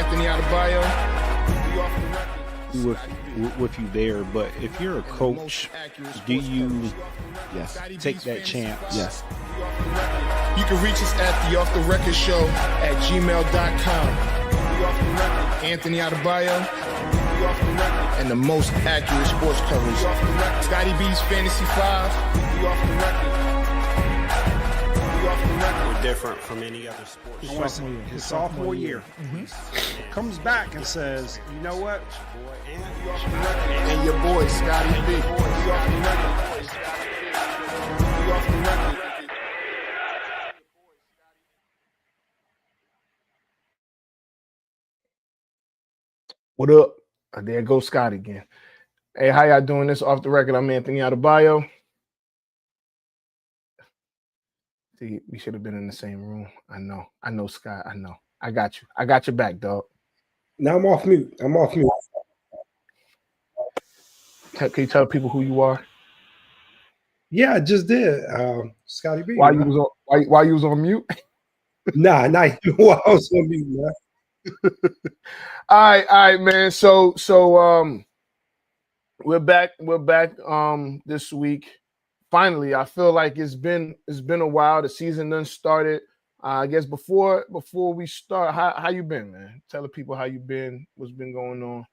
Anthony Adebayo. With you there, but if you're a coach, do you take that chance? Yes. You can reach us at the Off the Record Show at gmail.com. Anthony Adebayo and the most accurate sports coverage. Scotty B's Fantasy 5. We're different from any other sport. His sophomore year. Comes back and says, you know what? And your boy, Scotty B. What up? There goes Scott again. Hey, how y'all doing? This Off the Record. I'm Anthony Adebayo. See, we should have been in the same room. I know, Scott. I know. I got you. I got your back, dog. Now I'm off mute. Can you tell people who you are? Yeah, I just did. Scotty B. While you was on mute? Nah, not even while I was on mute, man. All right, man. So we're back this week. Finally, I feel like it's been a while. The season done started. I guess before we start, how you been, man? Tell the people how you been, what's been going on.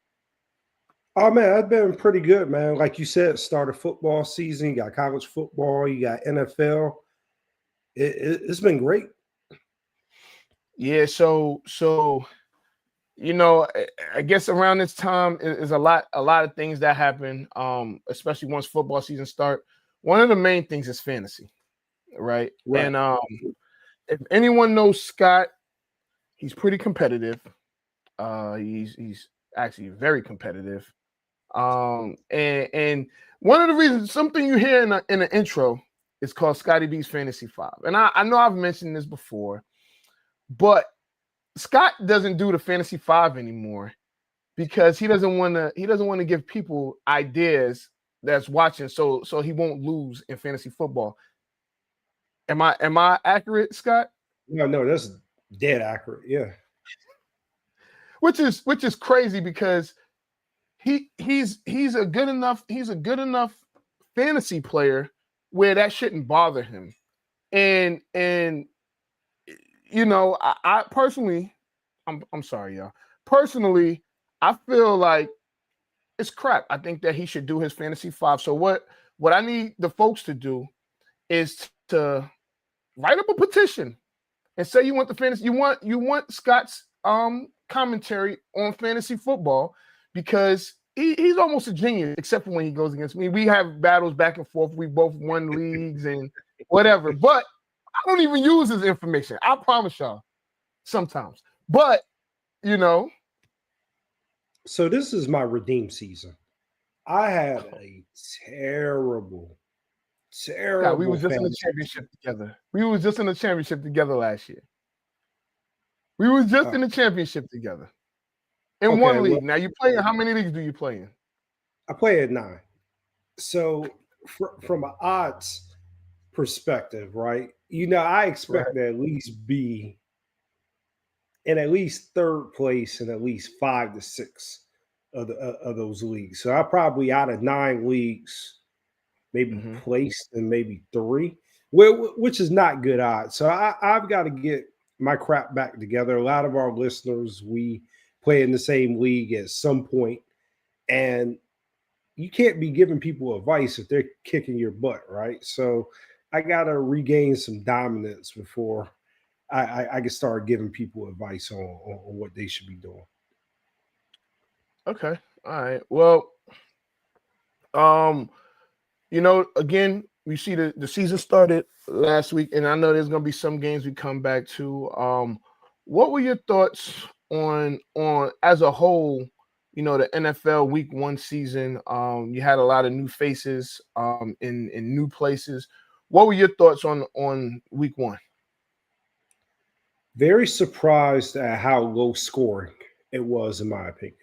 Oh man, I've been pretty good, man. Like you said, started football season, you got college football, you got NFL. It's been great. Yeah, so you know, I guess around this time is a lot of things that happen, especially once football season start. One of the main things is fantasy, right? And if anyone knows Scott, he's pretty competitive. He's actually very competitive. And one of the reasons, something you hear in the intro is called Scotty B's Fantasy 5. And I know I've mentioned this before, but Scott doesn't do the Fantasy 5 anymore because he doesn't want to give people ideas that's watching so he won't lose in fantasy football. Am I accurate, Scott? No, that's dead accurate. Yeah. Which is crazy because he's a good enough fantasy player where that shouldn't bother him. And you know, I personally, I'm sorry, y'all. Personally, I feel like it's crap. I think that he should do his Fantasy 5. So what I need the folks to do is to write up a petition and say you want the fantasy, you want Scott's commentary on fantasy football because he's almost a genius, except for when he goes against me. We have battles back and forth. We both won leagues and whatever, but I don't even use his information. I promise y'all sometimes, but you know. So this is my redeem season. I had a terrible. God, we was just in the championship together. We was just in the championship together last year. We was just in the championship together. In one league. Now you play in how many leagues do you play in? I play at 9. So from an odds perspective, right? You know, I expect to at least be in at least third place in at least 5 to 6 of those leagues. So I probably out of 9 leagues, maybe placed in maybe 3, which is not good odds. So I've got to get my crap back together. A lot of our listeners, we play in the same league at some point, and you can't be giving people advice if they're kicking your butt, right? So I got to regain some dominance before I can start giving people advice on what they should be doing. Okay. All right. Well, you know, again, we see the season started last week, and I know there's going to be some games we come back to. What were your thoughts on as a whole, you know, the NFL Week 1 season? You had a lot of new faces in new places. What were your thoughts on Week 1? Very surprised at how low scoring it was, in my opinion.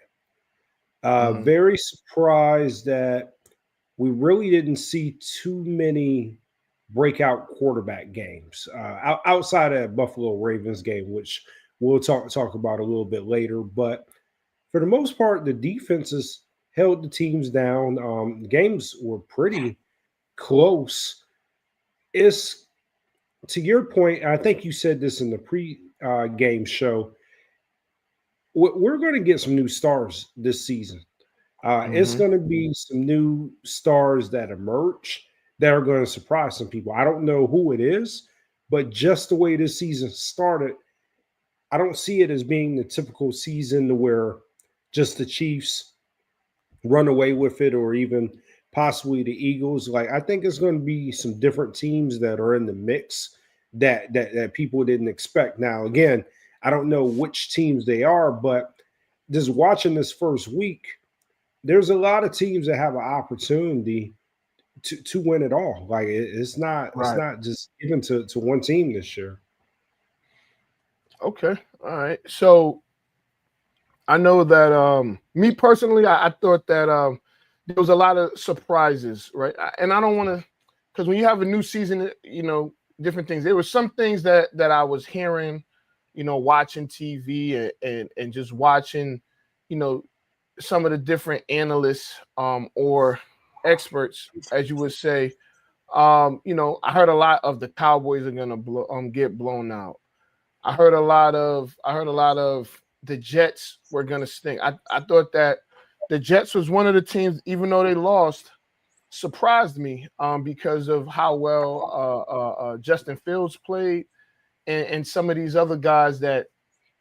Very surprised that we really didn't see too many breakout quarterback games outside of Buffalo Ravens game, which we'll talk about a little bit later. But for the most part, the defenses held the teams down. Games were pretty close. It's to your point. I think you said this in the pre-game show. We're going to get some new stars this season. It's going to be some new stars that emerge that are going to surprise some people. I don't know who it is, but just the way this season started, I don't see it as being the typical season where just the Chiefs run away with it, or even possibly the Eagles. Like, I think it's going to be some different teams that are in the mix that people didn't expect. Now, again, I don't know which teams they are, but just watching this first week, there's a lot of teams that have an opportunity to win it all. Like, it's not just given to one team this year. Okay. All right. So I know that me personally, I thought that there was a lot of surprises, right? And I don't want to, because when you have a new season, different things. There were some things that I was hearing, watching TV and just watching, some of the different analysts or experts, as you would say. I heard a lot of the Cowboys are gonna get blown out. I heard a lot of the Jets were gonna stink. I thought that the Jets was one of the teams, even though they lost, surprised me because of how well Justin Fields played and some of these other guys that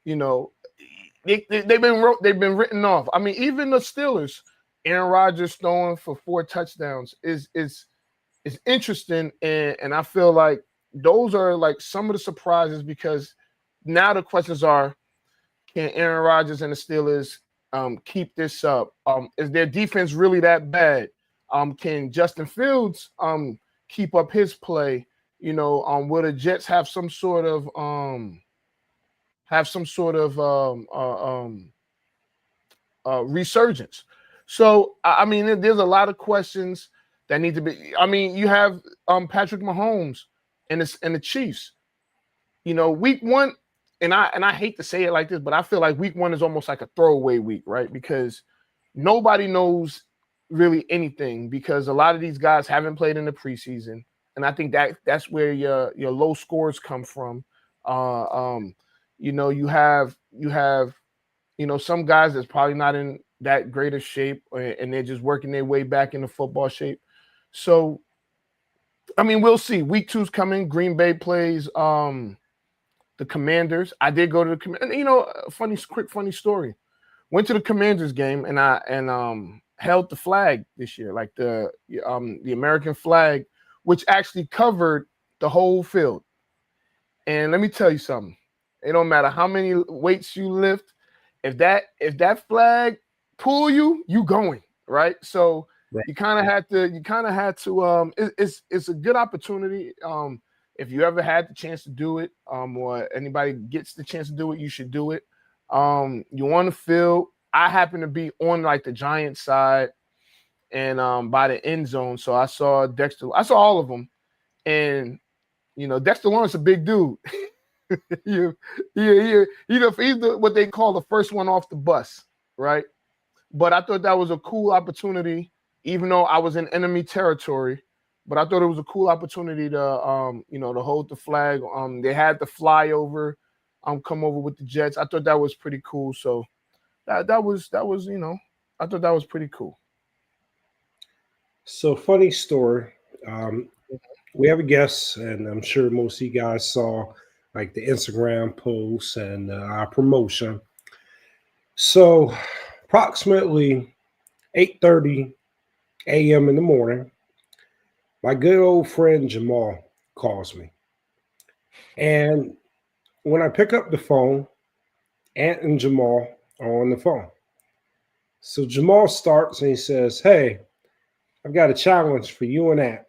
they've been written off. I mean, even the Steelers, Aaron Rodgers throwing for 4 touchdowns is interesting, and I feel like those are like some of the surprises, because now the questions are, can Aaron Rodgers and the Steelers keep this up? Is their defense really that bad? Can Justin Fields keep up his play? Will the Jets have some sort of resurgence? So I mean, there's a lot of questions that need to be. I mean, you have Patrick Mahomes and the Chiefs. Week 1, and I hate to say it like this, but I feel like week 1 is almost like a throwaway week, right? Because nobody knows really anything, because a lot of these guys haven't played in the preseason, and I think that's where your low scores come from. You have some guys that's probably not in that great of shape, and they're just working their way back into football shape. So, I mean, we'll see. Week 2's coming. Green Bay plays the Commanders. I did go to the Commanders. Funny story. Went to the Commanders game, and held the flag this year, like the American flag, which actually covered the whole field. And let me tell you something. It don't matter how many weights you lift. If that flag pull you going, right? So right. You kind of had to. It's a good opportunity. If you ever had the chance to do it, or anybody gets the chance to do it, you should do it. You on the field. I happen to be on like the Giants side and by the end zone. So I saw Dexter. I saw all of them. And, Dexter Lawrence, a big dude. He's what they call the first one off the bus, right? But I thought that was a cool opportunity, even though I was in enemy territory. But I thought it was a cool opportunity to, to hold the flag. They had the flyover, come over with the Jets. I thought that was pretty cool. So that was I thought that was pretty cool. So funny story. We have a guest, and I'm sure most of you guys saw like the Instagram posts and our promotion. So approximately 8:30 a.m. in the morning, my good old friend Jamal calls me. And when I pick up the phone, Ant and Jamal are on the phone. So Jamal starts and he says, "Hey, I've got a challenge for you and Ant.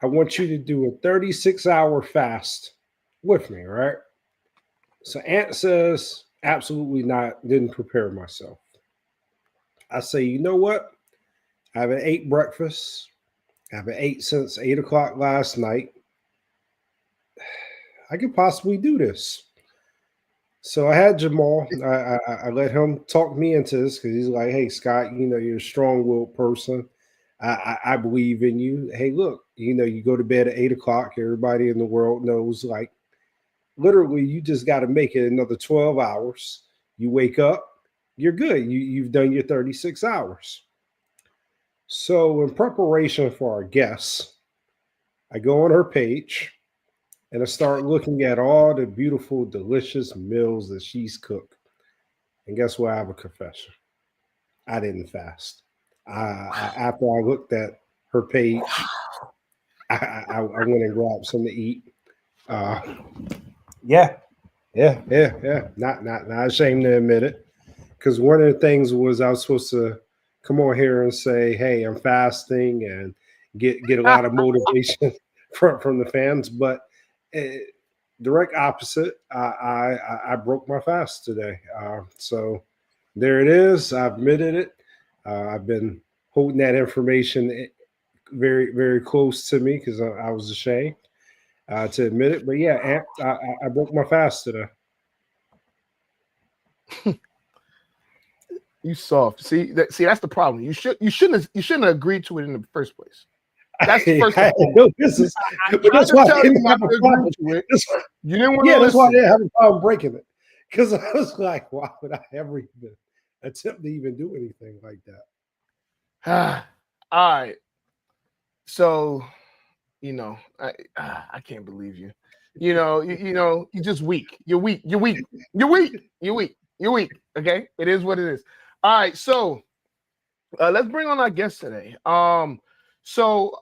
I want you to do a 36-hour fast with me, right?" So Ant says, "Absolutely not. Didn't prepare myself." I say, "You know what? I haven't ate breakfast. I haven't ate since 8 o'clock last night. I could possibly do this." So I had Jamal. I let him talk me into this because he's like, "Hey, Scott, you're a strong-willed person. I believe in you. Hey, look, you go to bed at 8 o'clock. Everybody in the world knows, like, literally, you just got to make it another 12 hours. You wake up, you're good. You've done your 36 hours. So, in preparation for our guests, I go on her page and I start looking at all the beautiful, delicious meals that she's cooked. And guess what? I have a confession. I didn't fast. After I looked at her page, I went and grabbed something to eat. Uh, yeah, yeah. Not ashamed to admit it. Because one of the things was I was supposed to come on here and say, "Hey, I'm fasting," and get a lot of motivation from the fans, but direct opposite. I broke my fast today, so there it is. I've admitted it. I've been holding that information very very close to me because I was ashamed to admit it. But yeah, I broke my fast today. You soft. See that's the problem. You shouldn't have agreed to it in the first place. That's the first thing. That's why I didn't have a problem. You didn't want to that's why I listen. didn't have a problem breaking it. Because I was like, why would I ever even attempt to even do anything like that? All right. So, I can't believe you. You're just weak. You're weak. Okay? It is what it is. All right, so let's bring on our guest today. So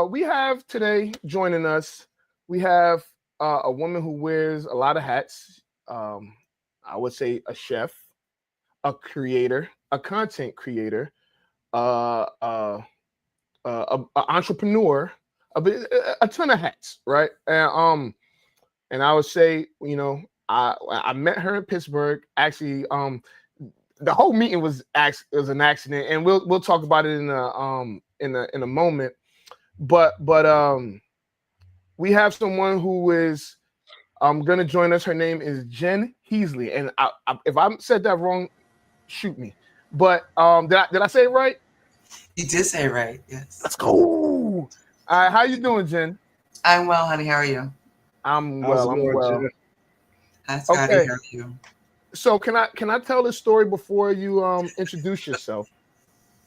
we have today joining us, we have a woman who wears a lot of hats. I would say a chef, a creator, a content creator, an entrepreneur, a ton of hats, right? And I would say, I met her in Pittsburgh. Actually, the whole meeting was an accident, and we'll talk about it in a moment. But we have someone who is going to join us. Her name is Jen Heasley, and if I said that wrong, shoot me. But did I say it right? You did say it right. Yes. Let's go. All right, how you doing, Jen? I'm well, honey. How are you? I'm well. Hi, Scotty. Okay. How are you? So can I tell this story before you introduce yourself?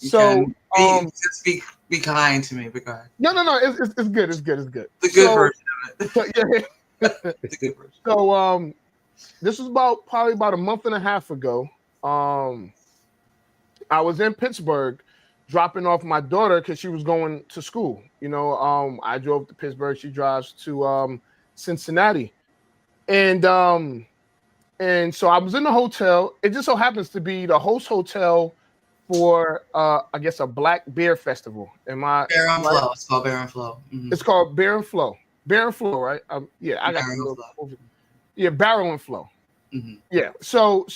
Just be kind to me, but go ahead. No. It's good. It's good. The good version of it. So, yeah. The good version. So this was probably about a month and a half ago. I was in Pittsburgh dropping off my daughter because she was going to school. I drove to Pittsburgh. She drives to Cincinnati. And so I was in the hotel. It just so happens to be the host hotel for I guess a Black Bear Festival. Bear and Flow. It's called Bear and Flow. Mm-hmm. It's called Bear and Flow. Bear and Flow, right? Yeah, I got the yeah, Barrel and Flow. Mm-hmm. Yeah. So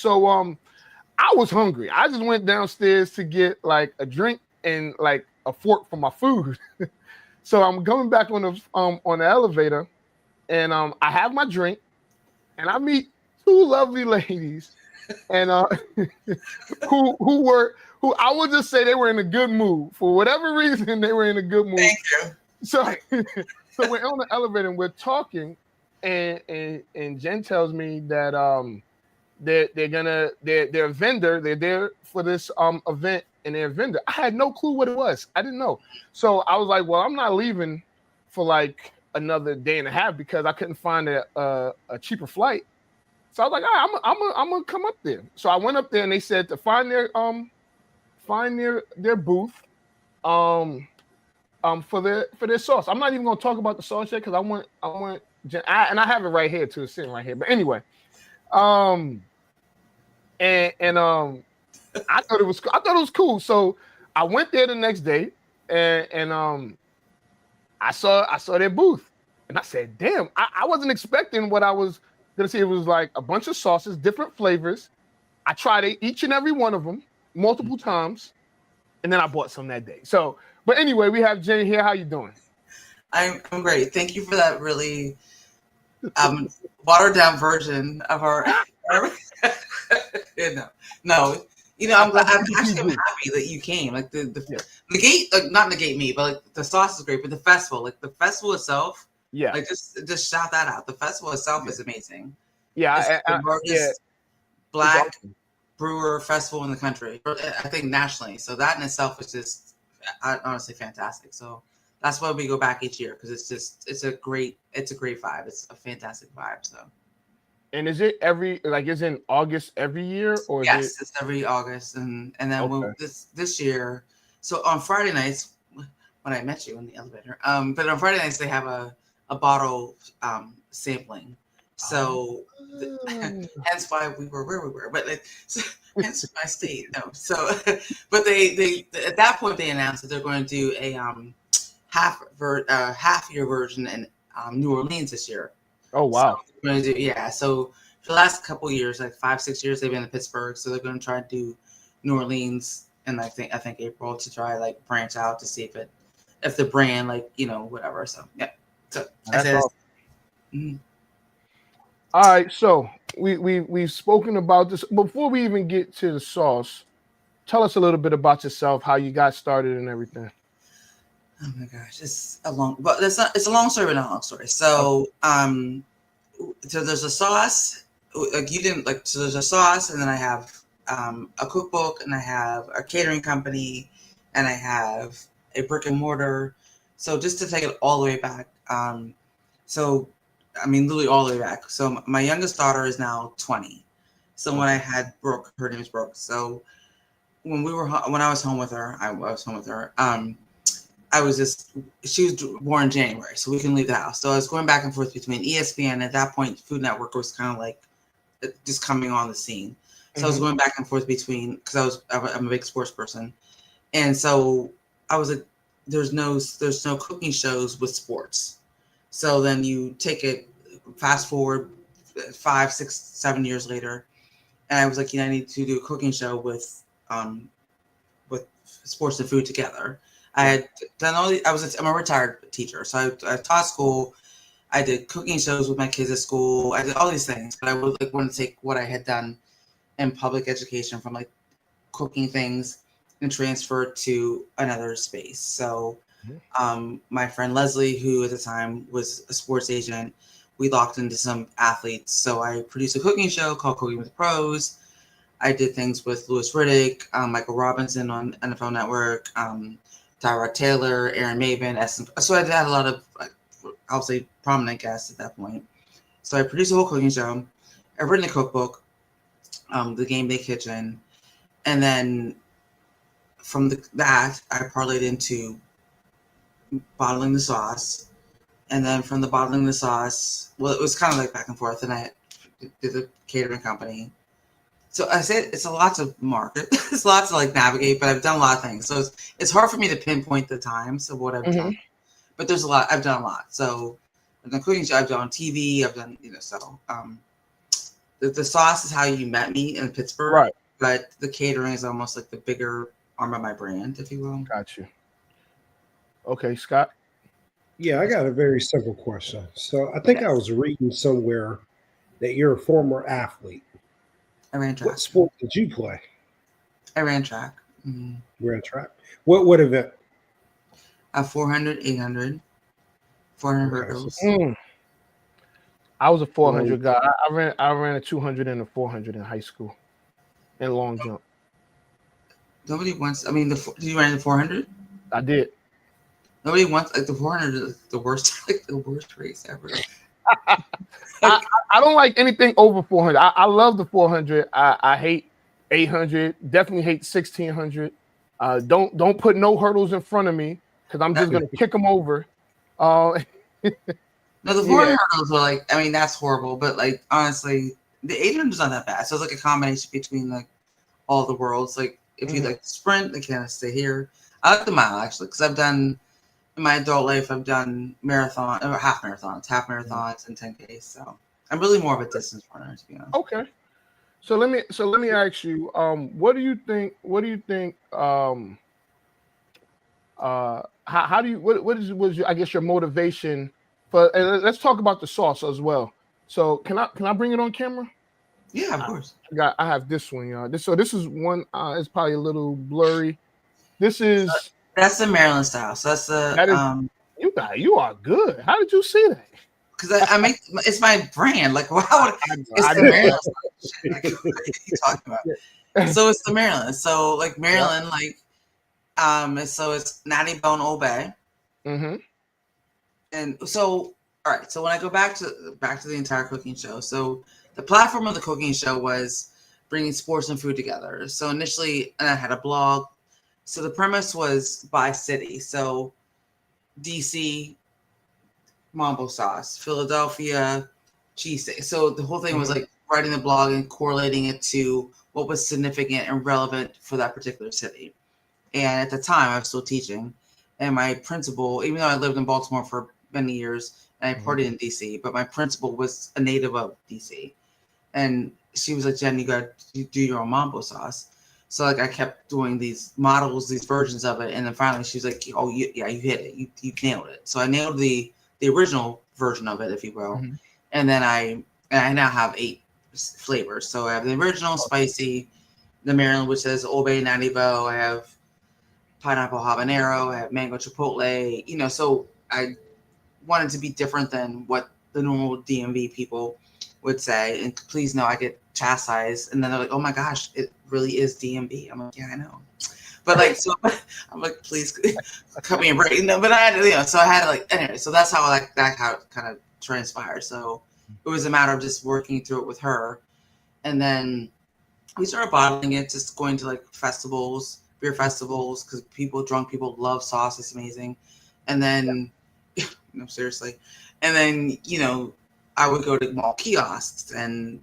I was hungry. I just went downstairs to get like a drink and like a fork for my food. So I'm going back on the elevator, and I have my drink, and I meet two lovely ladies, and who I would just say they were in a good mood. For whatever reason, they were in a good mood. Thank you. So we're on the elevator and we're talking, and Jen tells me that they're a vendor. They're there for this event, and they're a vendor. I had no clue what it was. I didn't know. So I was like, well, I'm not leaving for like another day and a half because I couldn't find a cheaper flight. So I was like, all right, I'm gonna come up there. So I went up there, and they said to find their booth for their sauce. I'm not even gonna talk about the sauce yet because I want and I have it right here too. It's sitting right here. But anyway, I thought it was cool. So I went there the next day, and I saw their booth, and I said, damn, I wasn't expecting what I was gonna see. It was like a bunch of sauces, different flavors. I tried each and every one of them multiple times, and then I bought some that day. So, but anyway, we have Jen here. How you doing? I'm great. Thank you for that really watered down version of our Yeah, no. You know, I'm happy that you came. Like the negate, like not negate me, but like the sauce is great. But the festival itself, Yeah. like just shout that out. The festival itself is amazing. Yeah. It's the largest black awesome. brewer festival in the country. I think nationally. So that in itself is just honestly fantastic. So that's why we go back each year, because it's a great vibe. It's a fantastic vibe. So. And is it is in August every year, or is yes, it's every August, and then this year. So on Friday nights, when I met you in the elevator, but on Friday nights they have a bottle sampling. So hence why we were where we were, but hence my state. No, so but they at that point they announced that they're going to do a half year version in New Orleans this year. Oh wow! So we're gonna do So for the last couple of years, like 5-6 years, they've been in Pittsburgh. So they're going to try to do New Orleans, and I think April, to try like branch out to see if the brand whatever. So yeah. So that's awesome. All right, so we've spoken about this. Before we even get to the sauce, tell us a little bit about yourself, how you got started and everything. Oh my gosh, it's a long story, but not a long story. So so there's a sauce. So there's a sauce, and then I have a cookbook, and I have a catering company, and I have a brick and mortar. So just to take it all the way back, literally all the way back. So my youngest daughter is now 20. So when I had Brooke, her name is Brooke. So when I was home with her, she was born in January, so we couldn't leave the house. So I was going back and forth between ESPN. At that point, Food Network was kind of like just coming on the scene. So I was going back and forth between, because I'm a big sports person. And so I was like, there's no cooking shows with sports. So then you take it, fast forward 5, 6, 7 years later, and I was like, I need to do a cooking show with sports and food together. I had done I'm a retired teacher, so I taught school. I did cooking shows with my kids at school. I did all these things, but I would want to take what I had done in public education from like cooking things and transfer it to another space. So my friend Leslie, who at the time was a sports agent, we locked into some athletes. So I produced a cooking show called Cooking with Pros. I did things with Louis Riddick, Michael Robinson on NFL Network, Tyrod Taylor, Aaron Maven. So I had a lot of, I'll say, prominent guests at that point. So I produced a whole cooking show. I've written a cookbook, The Game Day Kitchen. And then from that, I parlayed into bottling the sauce. And then from the bottling the sauce, well, it was kind of like back and forth. And I did a catering company. So I said it's a lot to market. It's a lot to like navigate, but I've done a lot of things. So it's hard for me to pinpoint the times of what I've done. But there's a lot. I've done a lot. So I've done cooking. I've done TV. I've done, so the sauce is how you met me in Pittsburgh. Right. But the catering is almost like the bigger arm of my brand, if you will. Got you. Okay, Scott. Yeah, I got a very simple question. So I think I was reading somewhere that you're a former athlete. I ran track. What sport did you play? I ran track. You ran track. What event? 400, 800, 400 hurdles. I was a 400 guy. I ran a 200 and a 400 in high school, in long jump. Nobody wants. I mean, did you run the 400? I did. Nobody wants, like, the 400 is the worst, like the worst race ever. I don't like anything over 400. I love the 400. I hate 800. Definitely hate 1600. Don't put no hurdles in front of me, because I'm just gonna kick them over. No, the 400 hurdles are like, I mean, that's horrible. But like, honestly, the 800 is not that bad. So it's like a combination between like all the worlds. Like if you like sprint, they kind of stay here. I like the mile actually, because I've done, in my adult life, I've done half marathons, and 10Ks. So I'm really more of a distance runner, to be honest. Okay. So let me ask you, what do you think? How do you, was your, I guess, your motivation for? And let's talk about the sauce as well. So can I bring it on camera? Yeah, of course. I have this one, y'all. This is one. It's probably a little blurry. This is That's the Maryland style. So that's the that is you are good. How did you see that? because I make it's my brand. Like, wow, it's I the know. Maryland style. Like, what are you talking about? So it's the Maryland. So like Maryland, so it's Natty Bone Old Bay. Mm-hmm. And so, all right. So when I go back to the entire cooking show, so the platform of the cooking show was bringing sports and food together. So initially, and I had a blog. So the premise was by city. So DC, Mambo sauce, Philadelphia, cheesesteak. So the whole thing was like writing the blog and correlating it to what was significant and relevant for that particular city. And at the time, I was still teaching. And my principal, even though I lived in Baltimore for many years and I partied in DC, but my principal was a native of DC. And she was like, Jen, you got to do your own Mambo sauce. So like I kept doing these models, these versions of it. And then finally she was like, oh, you hit it. You nailed it. So I nailed the original version of it, if you will. And then I now have 8 flavors. So I have the original spicy, the Maryland, which says Old Bay Natty Bow. I have pineapple habanero. I have mango chipotle. You know, so I wanted to be different than what the normal DMV people would say. And please know I get chastised. And then they're like, oh my gosh, it really is DMV. I'm like, yeah, I know. But like, so I'm like, please cut me a break. No, but I had to, so I had to like, anyway, so that's how how it kind of transpired. So it was a matter of just working through it with her. And then we started bottling it, just going to like festivals, beer festivals, because drunk people love sauce. It's amazing. And then, no, seriously. And then, I would go to mall kiosks and,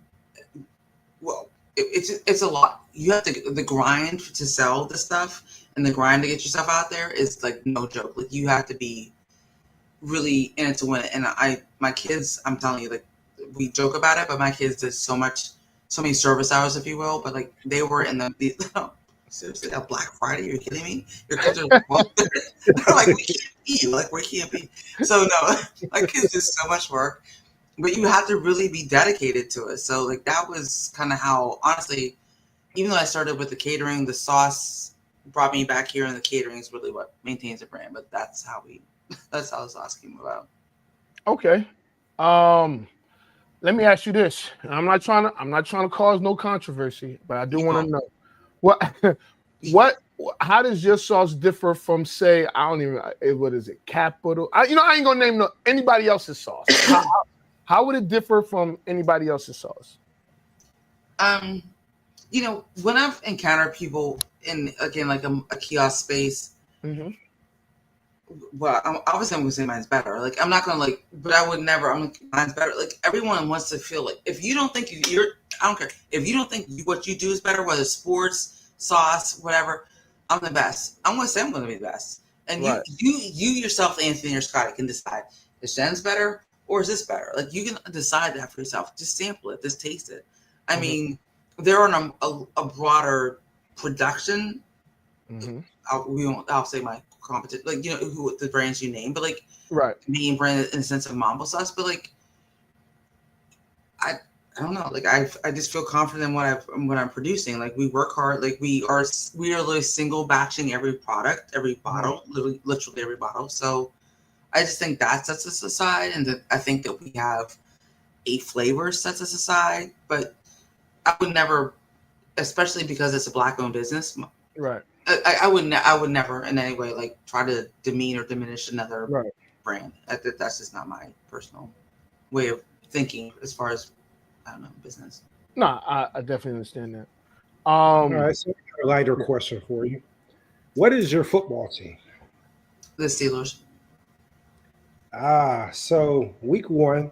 well, it's a lot. You have to, the grind to sell the stuff and the grind to get yourself out there is like no joke. Like you have to be really in it to win it. And my kids, I'm telling you, like we joke about it, but my kids did so many service hours, if you will. But like they were in seriously, a Black Friday? Are you kidding me? Your kids are they're like, we can't be. Like we can't be. So no, my kids do so much work. But you have to really be dedicated to it. So like that was kind of how, honestly, even though I started with the catering, the sauce brought me back here, and the catering is really what maintains the brand. But that's how the sauce came about. Okay. Let me ask you this. I'm not trying to cause no controversy, but I do want to know how does your sauce differ from, say, I don't even, what is it, Capital? I ain't gonna name anybody else's sauce. How would it differ from anybody else's sauce? When I've encountered people in, again, like a kiosk space, well, obviously I'm gonna say mine's better. Like I'm not gonna but I would never. I'm like, mine's better. Like everyone wants to feel like, if you don't think I don't care. If you don't think what you do is better, whether it's sports, sauce, whatever, I'm the best. I'm gonna say I'm gonna be the best. And right. you yourself, Anthony or Scotty, can decide, is Jen's better or is this better? Like you can decide that for yourself. Just sample it. Just taste it. I mean, they're on a broader production. I'll say my competition, like who the brands you name, but like main brand in the sense of Mambo sauce. But like I don't know. Like I just feel confident in what I'm producing. Like we work hard. Like we are literally single batching every product, every bottle, literally every bottle. So I just think that sets us aside, and I think that we have 8 flavors sets us aside. But I would never, especially because it's a Black-owned business. Right. I would never in any way like try to demean or diminish another brand. That's just not my personal way of thinking as far as, I don't know, business. No, I definitely understand that. All right, so a lighter question for you. What is your football team? The Steelers. So week 1,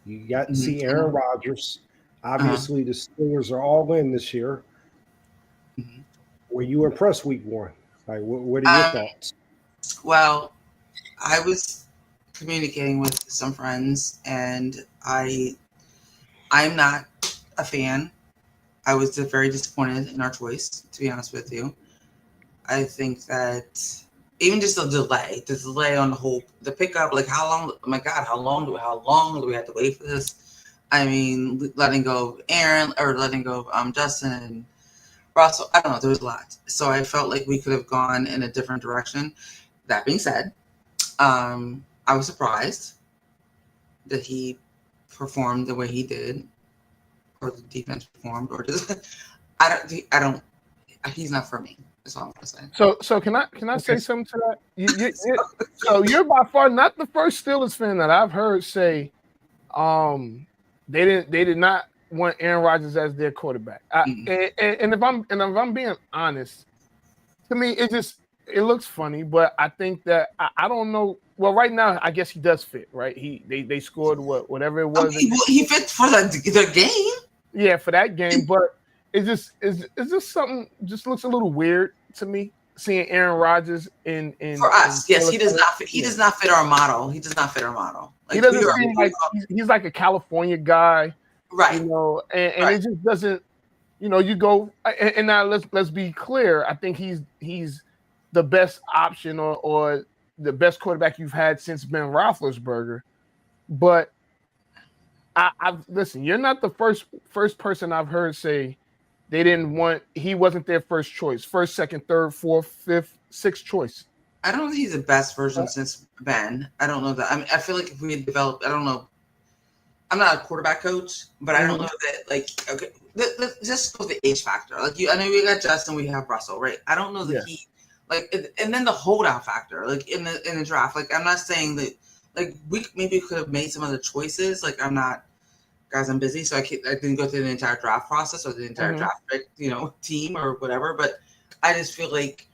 you got to see Aaron Rodgers. Obviously, the Steelers are all in this year. Were you impressed week 1? Like, what are your thoughts? Well, I was communicating with some friends, and I'm not a fan. I was very disappointed in our choice, to be honest with you. I think that even just the delay on the pickup, like how long? Oh my God, how long do we have to wait for this? I mean, letting go of Aaron or letting go of Justin and Russell. I don't know. There was a lot. So I felt like we could have gone in a different direction. That being said, I was surprised that he performed the way he did, or the defense performed, or just I don't. He's not for me. That's all I'm gonna say. So can I say something to that? So you're by far not the first Steelers fan that I've heard say, they did not want Aaron Rodgers as their quarterback. And if I'm being honest, to me it looks funny, but I think that I don't know. Well, right now I guess he does fit, right? They scored whatever it was. He fit for the game. Yeah, for that game, but it's just something just looks a little weird to me seeing Aaron Rodgers in for us. Yes, he does not fit. He does not fit our model. He does not fit our model. Like, he doesn't seem like he's like a California guy, right? You know, and it just doesn't. You know, you go and now let's be clear. I think he's the best option or the best quarterback you've had since Ben Roethlisberger, but I've listen. You're not the first person I've heard say they didn't want. He wasn't their first choice. First, second, third, fourth, fifth, sixth choice. I don't think he's the best version since Ben. I don't know that. I mean, I feel like if we had developed, I don't know. I'm not a quarterback coach, but I don't know that. Like, okay, let's just go with the age factor. Like, I know we got Justin, we have Russell, right? I don't know that he, like, and then the holdout factor, like in the draft. Like, I'm not saying that. Like, we maybe could have made some other choices. Like, I'm not. Guys, I'm busy, so I didn't go through the entire draft process or the entire draft, team or whatever. But I just feel like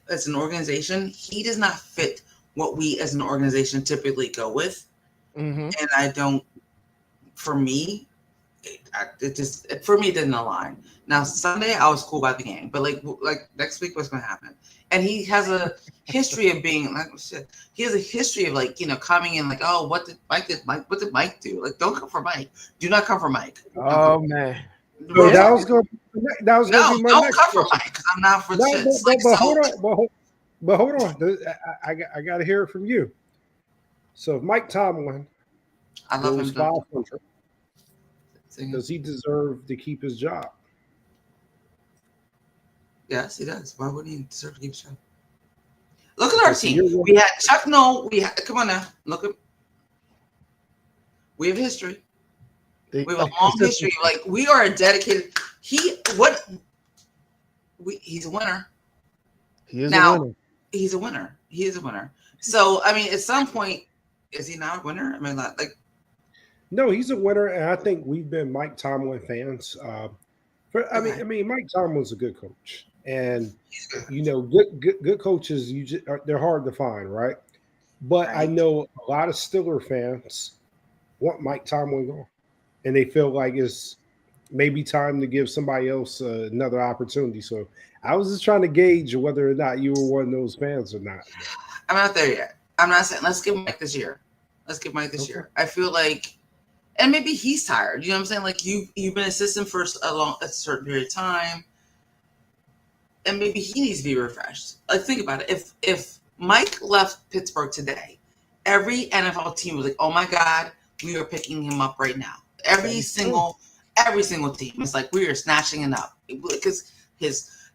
as an organization, he does not fit what we as an organization typically go with, and I don't. For me, it didn't align. Now Sunday, I was cool about the game, but like next week, what's going to happen? And he has a history of being like shit. He has a history of like coming in like, oh, what did Mike do? Like, don't come for Mike. Do not come for Mike. Oh man. So that was going to be my next don't come for Mike because I'm not for shit. But hold on. I got to hear it from you. So if Mike Tomlin, I love him. 500, does he deserve to keep his job? Yes, he does. Why wouldn't he deserve to keep his job? Look at our team. We had Chuck Noll. Come on now. We have history. We have a long history. Like, we are a dedicated. He's a winner. He's a winner. He is a winner. So, I mean, at some point, is he not a winner? I mean, like. No, he's a winner, and I think we've been Mike Tomlin fans. I mean, Mike Tomlin's a good coach, and good coaches. They're hard to find, right? But I know a lot of Steeler fans want Mike Tomlin gone, and they feel like it's maybe time to give somebody else another opportunity. So I was just trying to gauge whether or not you were one of those fans or not. I'm not there yet. I'm not saying let's give Mike this year. Year. I feel like. And maybe he's tired. You know what I'm saying? Like you've been assistant for a certain period of time, and maybe he needs to be refreshed. Like, think about it. If Mike left Pittsburgh today, every NFL team was like, "Oh my God, we are picking him up right now." Every single team is like, "We are snatching him up," because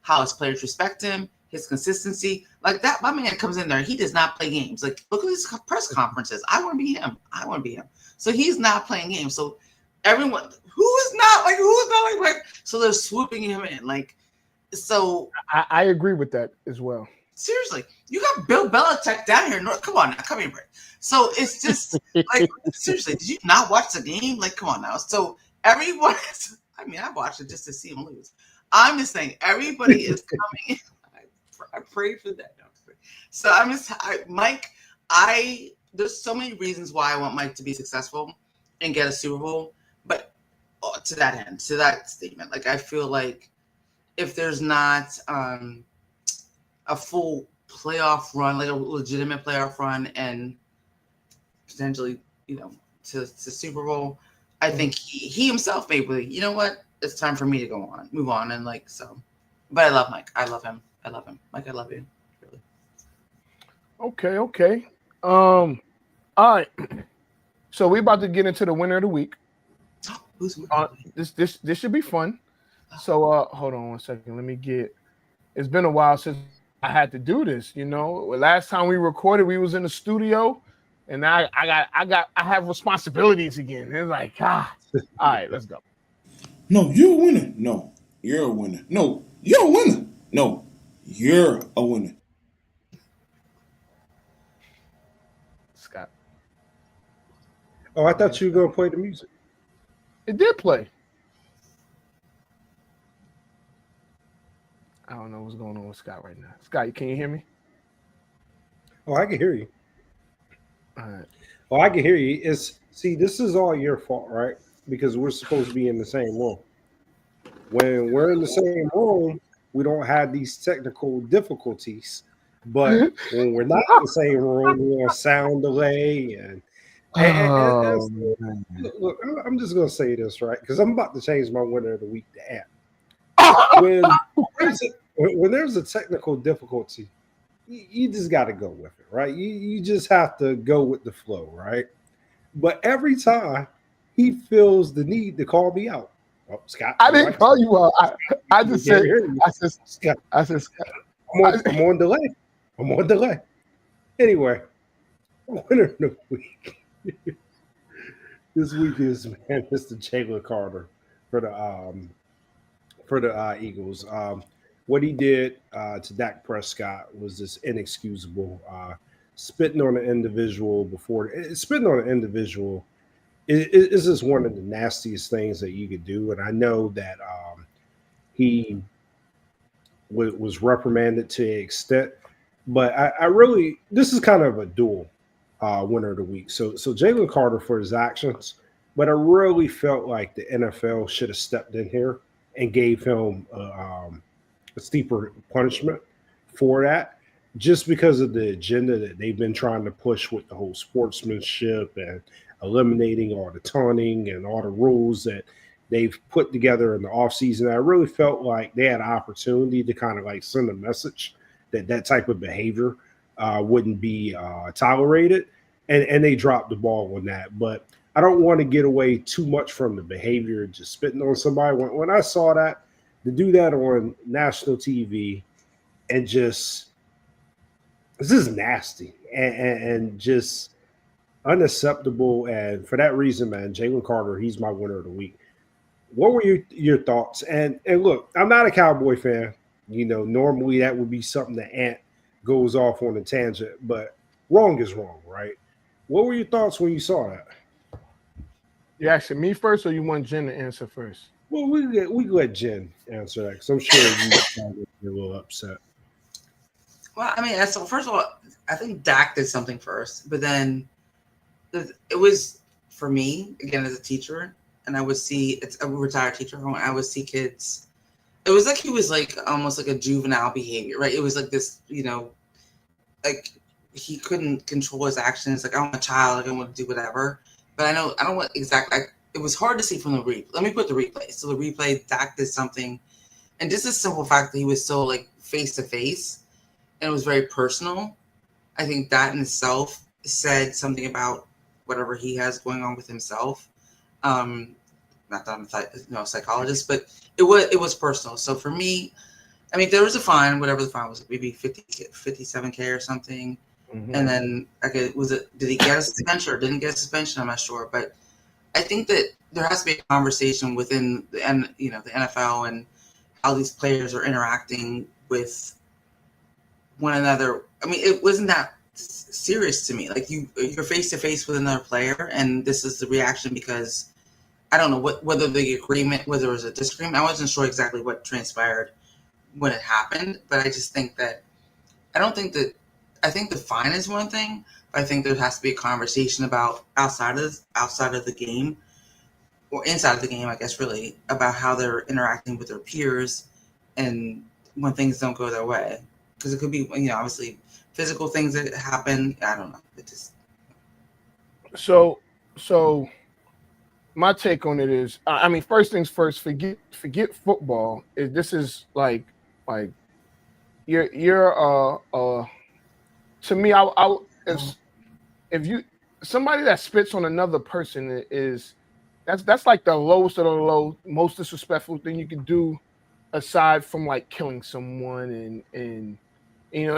how his players respect him, his consistency, like that. My man comes in there, he does not play games. Like, look at his press conferences. I want to be him. So he's not playing games. So everyone who is not like, so they're swooping him in. Like, so I agree with that as well. Seriously, you got Bill Belichick down here. Come on now, come here, Brett. So it's just like, seriously, did you not watch the game? Like, come on now. So everyone, I mean, I watched it just to see him lose. I'm just saying, everybody is coming. I pray for that. So Mike, there's so many reasons why I want Mike to be successful and get a Super Bowl, but to that statement, like, I feel like if there's not a full playoff run, like a legitimate playoff run, and potentially, to Super Bowl, I think he himself may be, you know what, it's time for me to move on, and like so. But I love Mike. I love him. Mike, I love you. Really. Okay. All right. So we about to get into the winner of the week. Who's This should be fun. So hold on 1 second. Let me get. It's been a while since I had to do this. You know, last time we recorded, we was in the studio, and I have responsibilities again. It's like, God. All right, let's go. No, you're a winner. No, you're a winner. No, you're a winner. No, you're a winner. Scott. Oh, I thought you were gonna play the music. It did play. I don't know what's going on with Scott right now. Scott, can you hear me? Oh, I can hear you. All right. Oh, I can hear you. See, this is all your fault, right? Because we're supposed to be in the same room. When we're in the same room, we don't have these technical difficulties. But when we're not in the same room, we're on sound delay and look, I'm just gonna say this, right? Because I'm about to change my winner of the week to Ant. When there's a technical difficulty, you just got to go with it, right? You just have to go with the flow, right? But every time he feels the need to call me out. Oh, Scott, I didn't call you out. I just said, Scott. Scott. I'm on delay. I'm on delay. Anyway, winner of the week. This week is Mr. Jalen Carter for the Eagles. What he did to Dak Prescott was just inexcusable. Spitting on an individual spitting on an individual is just one of the nastiest things that you could do. And I know that he was reprimanded to an extent, but I really, this is kind of a dual winner of the week. So Jalen Carter for his actions, but I really felt like the NFL should have stepped in here and gave him a steeper punishment for that, just because of the agenda that they've been trying to push with the whole sportsmanship and eliminating all the taunting and all the rules that they've put together in the offseason. I really felt like they had an opportunity to kind of like send a message that that type of behavior wouldn't be tolerated, and they dropped the ball on that. But I don't want to get away too much from the behavior, just spitting on somebody. When I saw that, to do that on national TV and just, this is nasty and just unacceptable. And for that reason, man, Jalen Carter, he's my winner of the week. What were your thoughts? And look, I'm not a Cowboy fan. You know, normally that would be something that Ant goes off on a tangent, but wrong is wrong, right? What were your thoughts when you saw that? You asking me first, or you want Jen to answer first? Well, we let Jen answer that because I'm sure you're a little upset. Well, I mean, so first of all, I think Dak did something first, but then it was, for me, again, as a teacher, and I would see, it's a retired teacher, and I would see kids, it was like he was like almost like a juvenile behavior, right? It was like this, you know, like he couldn't control his actions. Like, I'm a child, like I want to do whatever. But I don't want exactly, it was hard to see from the replay. Let me put the replay. So the replay, Dak did something, and just the simple fact that he was so like face to face, and it was very personal. I think that in itself said something about whatever he has going on with himself. Not that I'm a psychologist, but it was personal. So for me, I mean, there was a fine, whatever the fine was, maybe 57K or something. Mm-hmm. And then, okay, did he get a suspension or didn't get a suspension? I'm not sure, but I think that there has to be a conversation within the NFL and how these players are interacting with one another. I mean, it wasn't that serious to me. Like you're face to face with another player, and this is the reaction because I don't know whether the agreement, whether it was a disagreement. I wasn't sure exactly what transpired when it happened, but I just think that I think the fine is one thing, but I think there has to be a conversation about outside of the game, or inside of the game, I guess, really, about how they're interacting with their peers and when things don't go their way. Because it could be, obviously physical things that happen. I don't know. It just... So my take on it is, I mean, first things first, forget football. This is like you're to me, if somebody that spits on another person is that's like the lowest of the low, most disrespectful thing you can do, aside from like killing someone and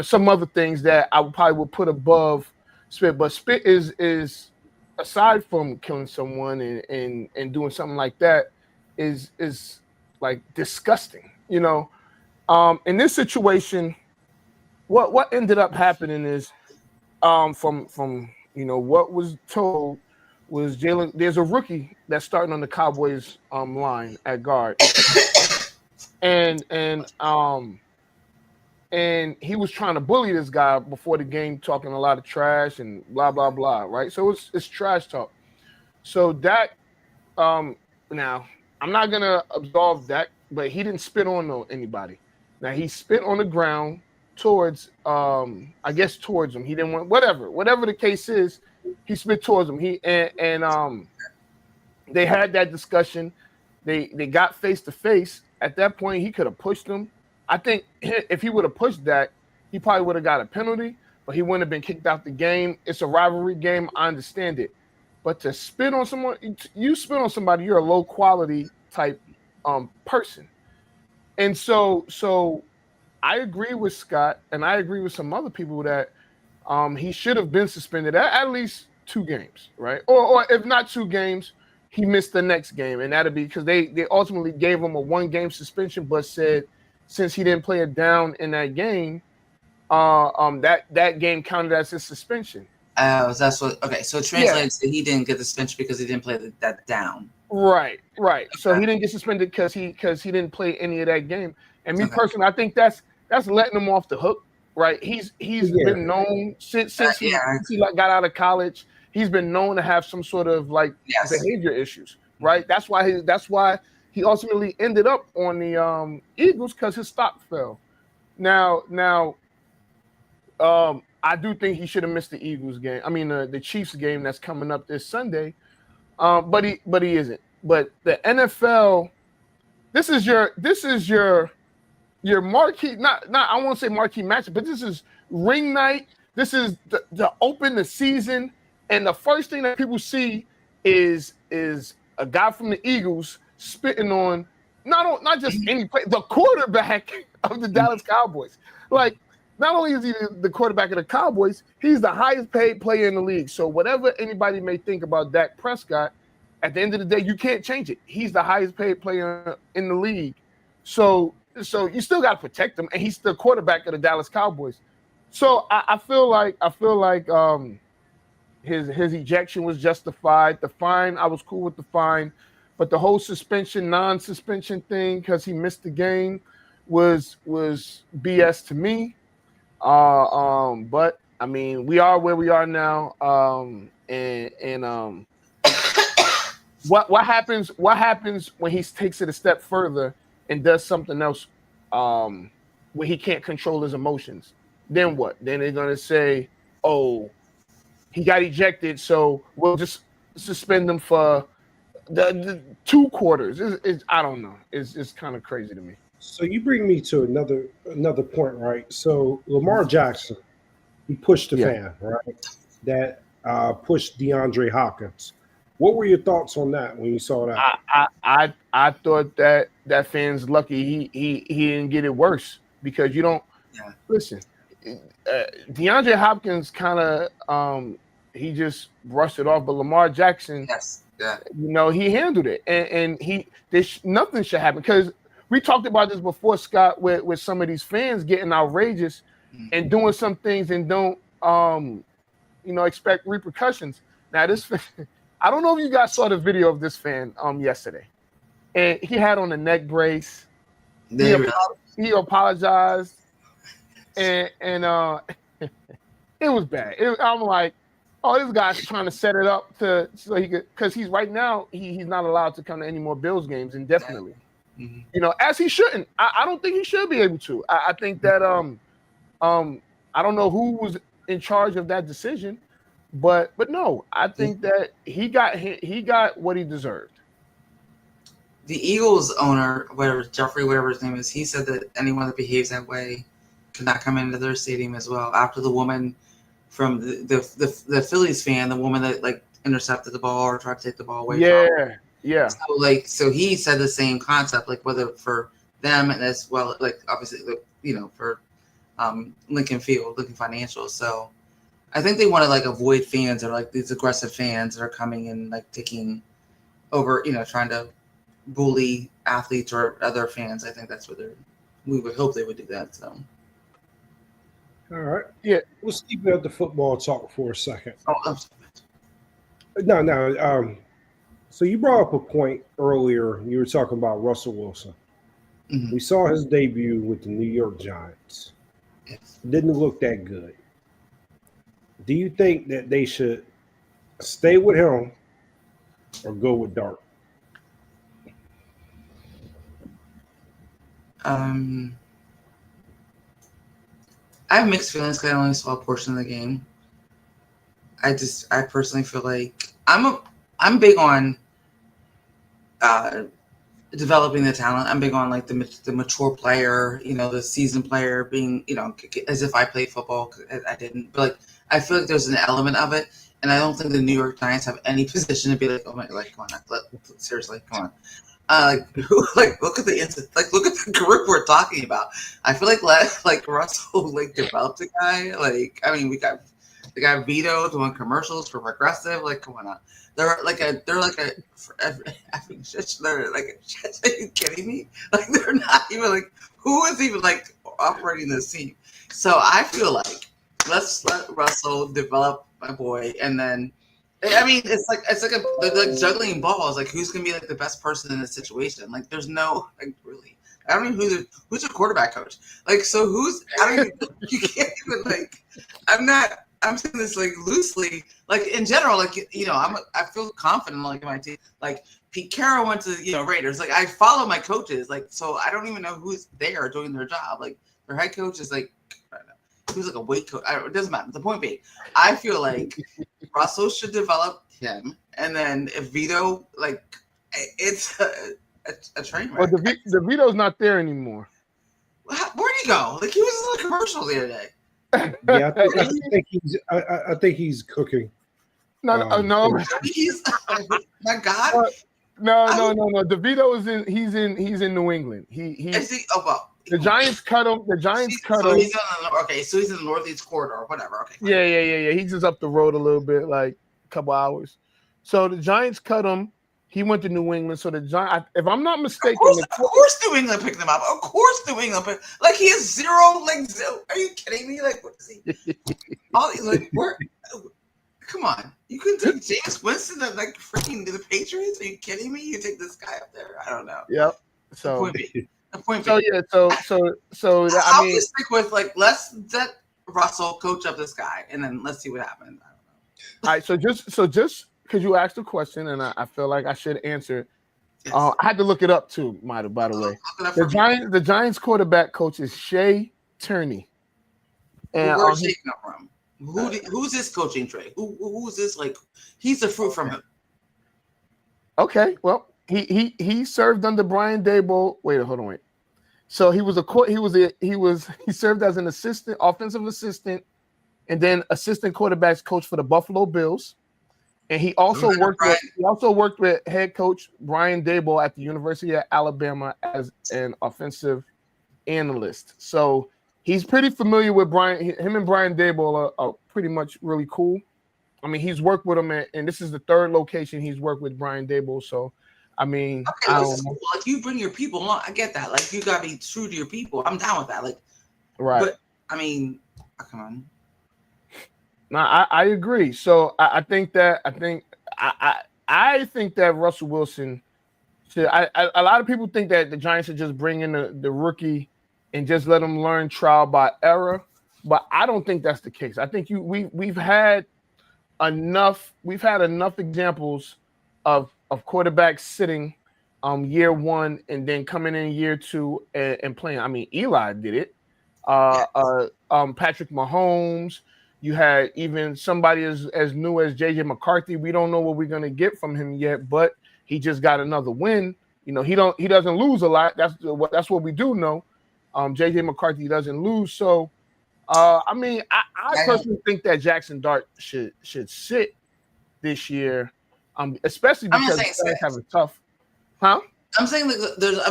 some other things that I would put above spit. But spit is aside from killing someone and doing something like that is like disgusting. In this situation, what ended up happening is from what was told was Jalen. There's a rookie that's starting on the Cowboys line at guard, and he was trying to bully this guy before the game, talking a lot of trash and blah blah blah. Right, so it's trash talk. So that now I'm not gonna absolve that, but he didn't spit on anybody. Now he spit on the ground towards towards him. He didn't want whatever the case is. He spit towards him. They had that discussion. They got face to face. At that point, he could have pushed him. I think if he would have pushed that, he probably would have got a penalty, but he wouldn't have been kicked out the game. It's a rivalry game. I understand it. But to spit on someone, you spit on somebody, you're a low quality type person. And so I agree with Scott, and I agree with some other people that he should have been suspended at least 2 games, right? Or if not 2 games, he missed the next game, and that'd be because they ultimately gave him a 1-game suspension, but said since he didn't play it down in that game, that game counted as his suspension. That's what. Okay, so it translates that he didn't get the suspension because he didn't play that down. Right. So he didn't get suspended because he didn't play any of that game. And me personally, I think that's letting him off the hook, right? He's been known since he got out of college. He's been known to have some sort of behavior issues, right? That's why he ultimately ended up on the Eagles, because his stock fell. Now, I do think he should have missed the Eagles game. I mean, the Chiefs game that's coming up this Sunday. But he isn't. But the NFL, this is your marquee, not I won't say marquee matchup, but this is ring night. This is to open the season, and the first thing that people see is a guy from the Eagles spitting on not just any play, the quarterback of the Dallas Cowboys. Like, not only is he the quarterback of the Cowboys, he's the highest paid player in the league. So whatever anybody may think about Dak Prescott, at the end of the day, you can't change it. He's the highest paid player in the league. So you still got to protect him, and he's the quarterback of the Dallas Cowboys. So I feel like his ejection was justified. The fine, I was cool with the fine, but the whole non-suspension thing because he missed the game was BS to me. But I mean, we are where we are now. What happens when he takes it a step further and does something else where he can't control his emotions? Then what? Then they're gonna say, "Oh, he got ejected, so we'll just suspend him for the 2 quarters." I don't know. It's kind of crazy to me. So you bring me to another point, right? So Lamar Jackson, he pushed the fan, right? That pushed DeAndre Hopkins. What were your thoughts on that when you saw that? I thought that fan's lucky he didn't get it worse, because you don't listen. DeAndre Hopkins kind of he just brushed it off, but Lamar Jackson, he handled it, and nothing should happen, because we talked about this before, Scott, with some of these fans getting outrageous and doing some things and don't expect repercussions. Now this. I don't know if you guys saw the video of this fan yesterday, and he had on a neck brace. He apologized, and it was bad. I'm like, oh, this guy's trying to set it up so he could, because he's right now he's not allowed to come to any more Bills games indefinitely. Mm-hmm. As he shouldn't. I don't think he should be able to. I think that I don't know who was in charge of that decision. But no, I think that he got what he deserved. The Eagles owner, Jeffrey, whatever his name is, he said that anyone that behaves that way could not come into their stadium as well. After the woman from the Phillies fan, the woman that like intercepted the ball or tried to take the ball away. Yeah. So he said the same concept, like whether for them and as well, like obviously, for Lincoln Financial. So I think they want to like avoid fans or like these aggressive fans that are coming and like taking over, trying to bully athletes or other fans. I think that's what we would hope they would do that. So. All right. Yeah. Let's keep it at the football talk for a second. Oh, I'm sorry. No. So you brought up a point earlier. You were talking about Russell Wilson. Mm-hmm. We saw his debut with the New York Giants. Yes. Didn't look that good. Do you think that they should stay with him or go with Dart? I have mixed feelings because I only saw a portion of the game. I personally feel like I'm big on developing the talent. I'm big on like the mature player, the seasoned player being, as if I played football. I didn't, but like I feel like there's an element of it, and I don't think the New York Giants have any position to be like, oh my, like come on, seriously, come on. Look at the group we're talking about. I feel like Russell like developed a guy. Like I mean, we got the guy Vito doing commercials for Progressive. Like come on, they're like a are you kidding me? Like they're not even like who is even like operating this team. So I feel like let's let Russell develop my boy, and then. I mean, it's like like juggling balls. Like, who's gonna be like the best person in this situation? Like, there's no like really. I don't know who's a quarterback coach. Like, so who's? I don't even. You can't even like. I'm saying this like loosely. Like in general, like I feel confident like in my team. Like Pete Carroll went to Raiders. Like I follow my coaches. Like so I don't even know who's there doing their job. Like their head coach is like. Who's like a weight coach? It doesn't matter. The point being, I feel like Russell should develop him, and then if Vito, like, it's a train wreck. Well, the Vito's not there anymore. Where'd he go? Like he was in a commercial the other day. Yeah, I think he's cooking. No. He's my God. No. DeVito is he's in New England. Is he? Oh well. The Giants cut him. So he's he's in the Northeast corridor or whatever. Okay. Yeah. He's just up the road a little bit, like a couple hours. So the Giants cut him. He went to New England. So the Giants, if I'm not mistaken, of course New England picked him up. Of course New England like he has zero. Are you kidding me? Like what is he? Come on, you can take James Winston to like freaking the Patriots? Are you kidding me? You take this guy up there? I don't know. Yep. So. So I mean, just stick with like let's let Russell coach up this guy, and then let's see what happens. I don't know. All right, so just because you asked the question, and I feel like I should answer. Yes. I had to look it up too, by the way. The Giants quarterback coach is Shea Turney. And where's Shea come from? Who's this coaching trade? Who's this like? He's the fruit from him. Okay, well. He served under Brian Daboll. Wait. So he served as an offensive assistant, and then assistant quarterbacks coach for the Buffalo Bills. And he also worked with head coach Brian Daboll at the University of Alabama as an offensive analyst. So he's pretty familiar with Brian. Him and Brian Daboll are pretty much really cool. I mean, he's worked with him, and this is the third location he's worked with Brian Daboll. So. I mean, okay, cool. Like you bring your people along. I get that. Like you gotta be true to your people. I'm down with that. Like, right. But I mean, come on. No, I agree. So I think that Russell Wilson should. A lot of people think that the Giants should just bring in the rookie and just let him learn trial by error. But I don't think that's the case. I think we've had enough examples of quarterbacks sitting year one and then coming in year two and playing. I mean, Eli did it. Patrick Mahomes. You had even somebody as new as JJ McCarthy. We don't know what we're gonna get from him yet, but he just got another win. He doesn't lose a lot. That's what we do know. JJ McCarthy doesn't lose. So I mean, I personally think that Jackson Dart should sit this year, especially I'm not because the saying Giants have sit. a tough, huh? I'm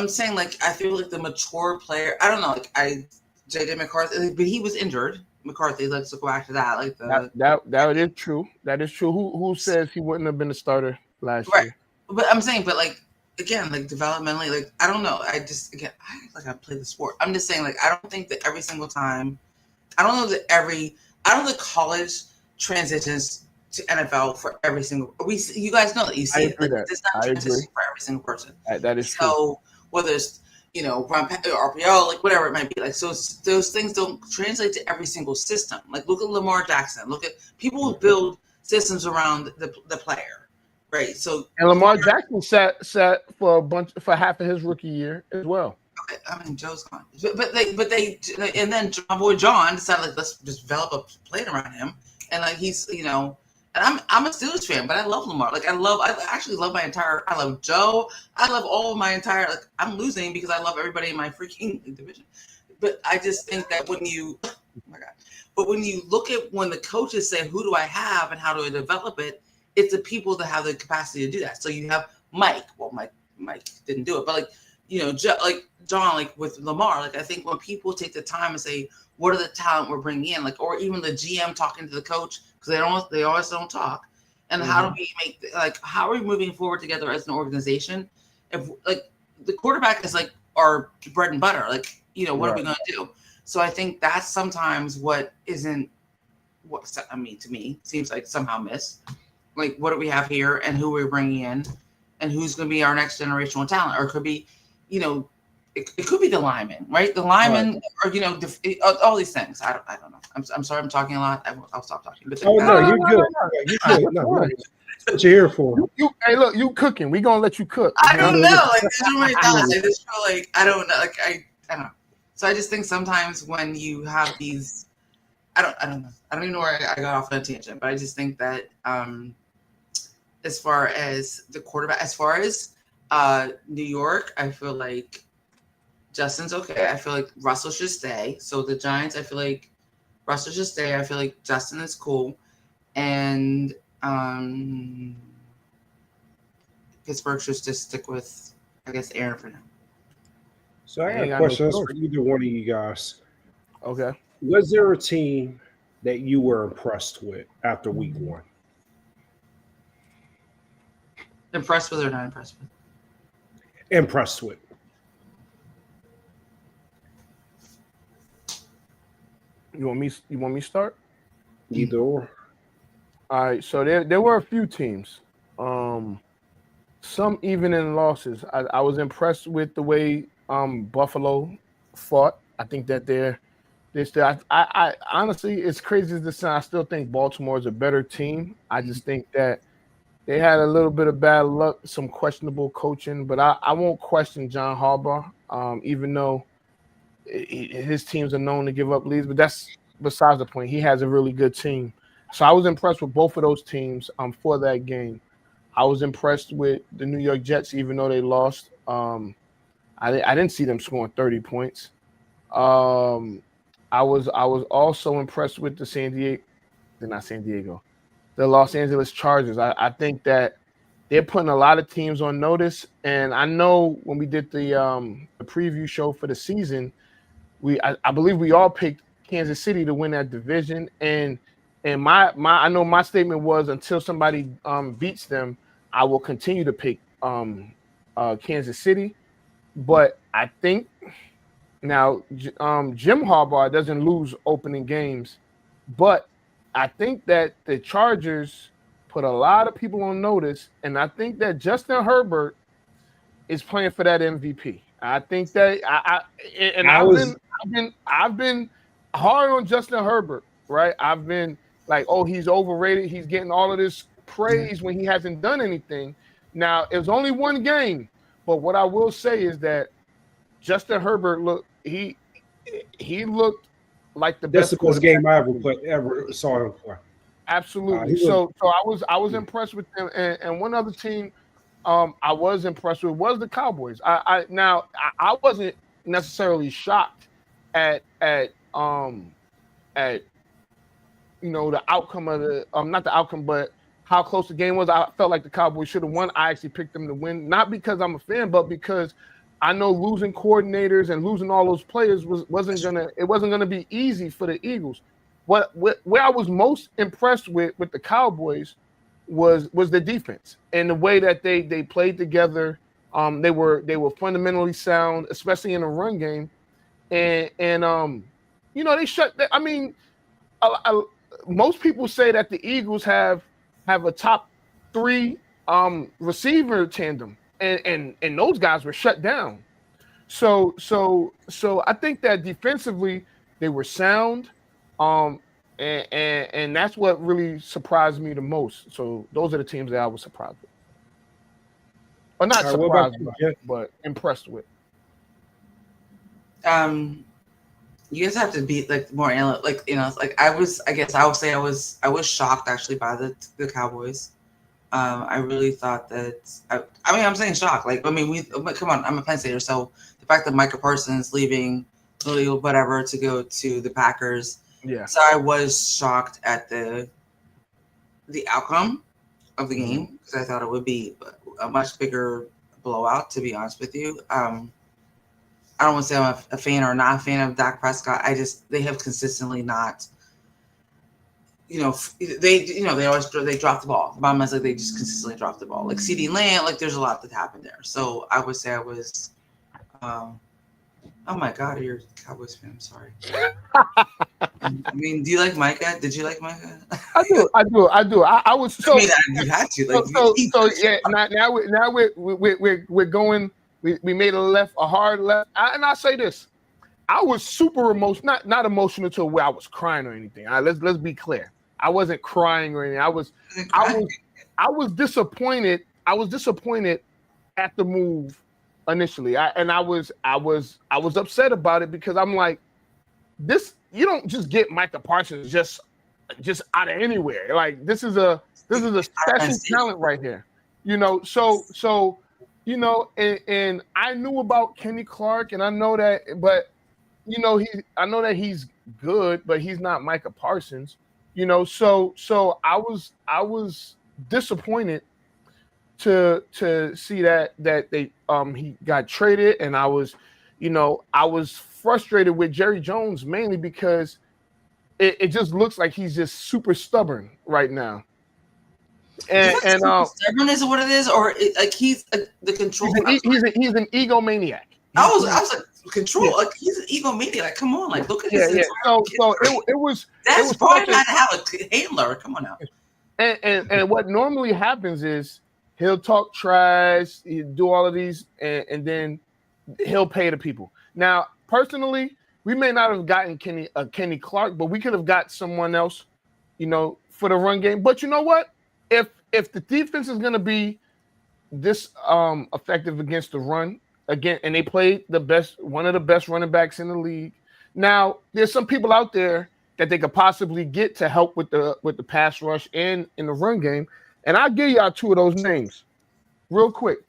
saying like I feel like the mature player. I don't know. Like JJ McCarthy, but he was injured. McCarthy. Let's go back to that. Like That is true. That is true. Who says he wouldn't have been a starter last right. year? But I'm saying, but like again, like developmentally, like I don't know. I just again, I play the sport. I'm just saying, like I don't think that every single time. I don't know that I don't think college transitions to NFL for every single. You guys know that you see I it. agree Like that. it's not I agree. transition for every single person. That is true. So whether it's run RPO, like whatever it might be, like so those things don't translate to every single system. Like look at Lamar Jackson. Look at people who build systems around the player, right? So And Lamar Jackson sat for half of his rookie year as well. I mean, Joe's gone, but they, and then my boy John decided like let's just develop a plan around him, and like he's and I'm a Steelers fan, but I love Lamar. Like I actually love I love Joe. I love all of my entire. Like I'm losing because I love everybody in my freaking division, but I just think that when you, oh my God, but when you look at when the coaches say who do I have and how do I develop it, it's the people that have the capacity to do that. So you have Mike. Well, Mike didn't do it, but like. Like John, like with Lamar, like I think when people take the time and say, "What are the talent we're bringing in?" Like, or even the GM talking to the coach because they always don't talk. And how do we how are we moving forward together as an organization? If like the quarterback is like our bread and butter, like what are we going to do? So I think that's sometimes what isn't what I mean to me seems like somehow missed. Like, what do we have here, and who we're bringing in, and who's going to be our next generational talent, or it could be. It could be the lineman, right? The lineman, or all these things. I don't know. I'm sorry, I'm talking a lot. I'll stop talking. But you're good. You're good. No, that's what you're here for. Hey, look, you cooking. We gonna let you cook. I don't know. Like there's so many thoughts. I just feel like I don't know. Like I don't know. So I just think sometimes when you have these, I don't know. I don't even know where I got off on a tangent, but I just think that as far as the quarterback, as far as New York, I feel like Justin's okay. I feel like Russell should stay. So the Giants, I feel like Russell should stay. I feel like Justin is cool. And Pittsburgh should just stick with, I guess, Aaron for now. So I got a question for either one of you guys. Okay. Was there a team that you were impressed with after week one? Impressed with or not impressed with? Impressed with. You want me to start? Either or. All right. So there were a few teams. Some even in losses. I was impressed with the way Buffalo fought. I think that they're still. I honestly, it's crazy as this sounds, I still think Baltimore is a better team. I just think that they had a little bit of bad luck, some questionable coaching, but I won't question John Harbaugh, even though his teams are known to give up leads. But that's besides the point. He has a really good team. So I was impressed with both of those teams for that game. I was impressed with the New York Jets, even though they lost. I didn't see them scoring 30 points. I was also impressed with the Los Angeles Chargers. I think that they're putting a lot of teams on notice. And I know when we did the preview show for the season, I believe we all picked Kansas City to win that division. And my I know my statement was until somebody beats them, I will continue to pick Kansas City. But I think now Jim Harbaugh doesn't lose opening games, but I think that the Chargers put a lot of people on notice, and I think that Justin Herbert is playing for that MVP. I think that I've been hard on Justin Herbert, right? I've been like, oh, he's overrated. He's getting all of this praise when he hasn't done anything. Now, it was only one game, but what I will say is that Justin Herbert looked like the best. That's the best game I ever saw him play. Absolutely. So I was impressed with them. And one other team I was impressed with was the Cowboys. I wasn't necessarily shocked at at the outcome of the not the outcome, but how close the game was. I felt like the Cowboys should have won. I actually picked them to win, not because I'm a fan, but because I know losing coordinators and losing all those players wasn't gonna be easy for the Eagles. Where I was most impressed with the Cowboys was the defense and the way that they played together. They were fundamentally sound, especially in the run game, and they shut. I mean, most people say that the Eagles have a top 3 receiver tandem, and those guys were shut down. So I think that defensively they were sound, and that's what really surprised me the most. So those are the teams that I was surprised with, or not surprised but impressed with. You guys have to be like more like I guess I would say I was shocked actually by the Cowboys. I really thought that I'm saying shocked. Like come on, I'm a Penn Stater, so the fact that Micah Parsons leaving whatever to go to the Packers. Yeah. So I was shocked at the outcome of the game because I thought it would be a much bigger blowout. To be honest with you, I don't want to say I'm a fan or not a fan of Dak Prescott. They have consistently not. They always drop the ball. The bottom is like they just consistently drop the ball. Like CeeDee Lamb, like there's a lot that happened there. So I would say I was. Oh my God, you're a Cowboys fan. I'm sorry. I mean, do you like Micah? Did you like Micah? I do. I was so. I mean, you had to. Like, yeah. Now we're going. We made a hard left. And I say this, I was super emotional, not emotional to where I was crying or anything. Let's be clear. I wasn't crying or anything. I was disappointed. I was disappointed at the move initially. I was upset about it because I'm like, this. You don't just get Micah Parsons just out of anywhere. Like this is a special talent right here. So. And I knew about Kenny Clark, and I know that, but I know that he's good, but he's not Micah Parsons. So I was disappointed to see that they he got traded, and I was frustrated with Jerry Jones mainly because it just looks like he's just super stubborn right now. And stubborn is what it is, or he's the control. He's an egomaniac. I was like control. Yeah. Like he's an egomaniac. Like, come on, like look at his. Yeah. So it was. That's probably not to have a handler. Come on now. And what normally happens is he'll talk trash, he'll do all of these, and then he'll pay the people. Now, personally, we may not have gotten Kenny Clark, but we could have got someone else, for the run game. But you know what? If the defense is going to be this effective against the run again, and they played one of the best running backs in the league. Now, there's some people out there that they could possibly get to help with the pass rush and in the run game, and I'll give y'all 2 of those names real quick.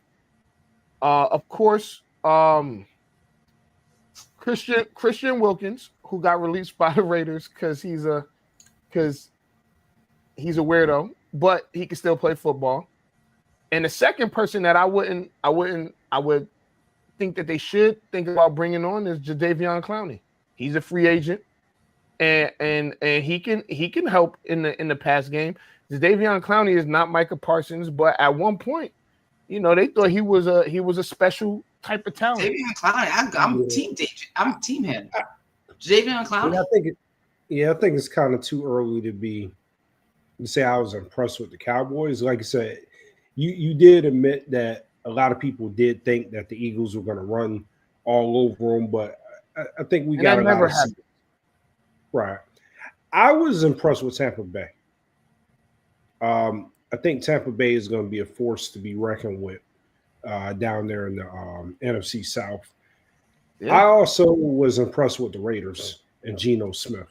Of course, Christian Wilkins, who got released by the Raiders because he's a weirdo, but he can still play football. And the second person that I would think that they should think about bringing on is Jadeveon Clowney. He's a free agent, and he can help in the pass game. Jadeveon Clowney is not Micah Parsons, but at one point, they thought he was a special type of talent. Jadeveon Clowney, I'm team him. Jadeveon Clowney. I think it's kind of too early to say I was impressed with the Cowboys. Like I said, you did admit that a lot of people did think that the Eagles were going to run all over them, but I think we got a lot of right. I was impressed with Tampa Bay. I think Tampa Bay is going to be a force to be reckoned with down there in the NFC South. Yeah. I also was impressed with the Raiders and Geno Smith.